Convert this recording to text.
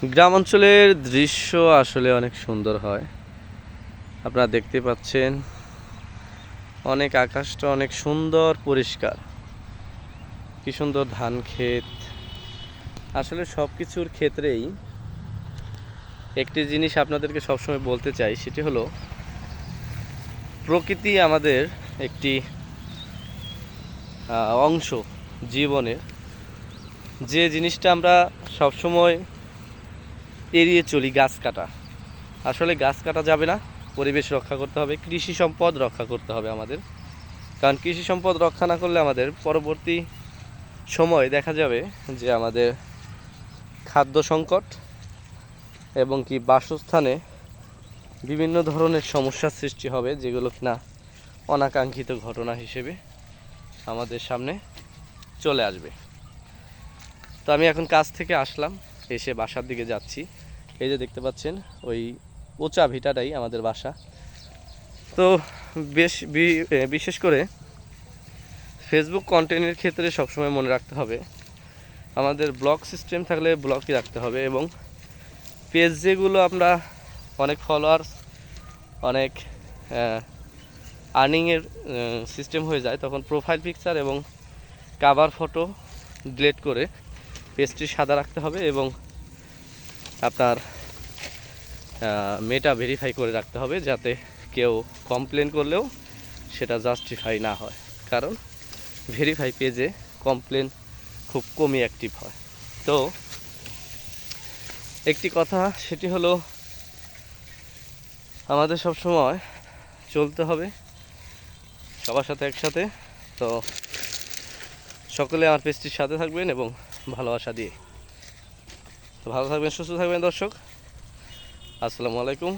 গ্রাম অঞ্চলের দৃশ্য আসলে অনেক সুন্দর হয়। আপনারা দেখতে পাচ্ছেন অনেক আকাশটা অনেক সুন্দর পরিষ্কার, কি সুন্দর ধান ক্ষেত। আসলে সব কিছুর ক্ষেত্রেই একটি জিনিস আপনাদেরকে সবসময় বলতে চাই, সেটি হলো প্রকৃতি আমাদের একটি অংশ জীবনের, যে জিনিসটা আমরা সবসময় এড়িয়ে চলি, গাছ কাটা। আসলে গাছ কাটা যাবে না, পরিবেশ রক্ষা করতে হবে, কৃষি সম্পদ রক্ষা করতে হবে আমাদের। কারণ কৃষি সম্পদ রক্ষা না করলে আমাদের পরবর্তী সময় দেখা যাবে যে আমাদের খাদ্য সংকট এবং কি বাসস্থানে বিভিন্ন ধরনের সমস্যার সৃষ্টি হবে, যেগুলো কিনা অনাকাঙ্ক্ষিত ঘটনা হিসেবে আমাদের সামনে চলে আসবে। তো আমি এখন কাজ থেকে আসলাম, এসে বাসার দিকে যাচ্ছি। এই যে দেখতে পাচ্ছেন ওই উঁচা ভিটাটাই আমাদের বাসা। তো বিশেষ করে ফেসবুক কন্টেন্টের ক্ষেত্রে সবসময় মনে রাখতে হবে আমাদের ব্লগ সিস্টেম থাকলে ব্লগই রাখতে হবে, এবং পেজ যেগুলো আমরা অনেক ফলোয়ার্স, অনেক আর্নিংয়ের সিস্টেম হয়ে যায়, তখন প্রোফাইল পিকচার এবং কাভার ফটো ডিলিট করে পেজটি সাদা রাখতে হবে, এবং আপনার মেটা ভেরিফাই করে রাখতে হবে, যাতে কেউ কমপ্লেন করলেও সেটা জাস্টিফাই না হয়। কারণ ভেরিফাই পেজে কমপ্লেন খুব কমই অ্যাক্টিভ হয়। তো একটি কথা, সেটি হলো আমাদের সব সময় চলতে হবে সবার সাথে একসাথে। তো সকলে আমার পেজটির সাথে থাকবেন এবং ভালোবাসা দিয়ে। তো ভালো থাকবেন, সুস্থ থাকবেন দর্শক। আসসালামু আলাইকুম।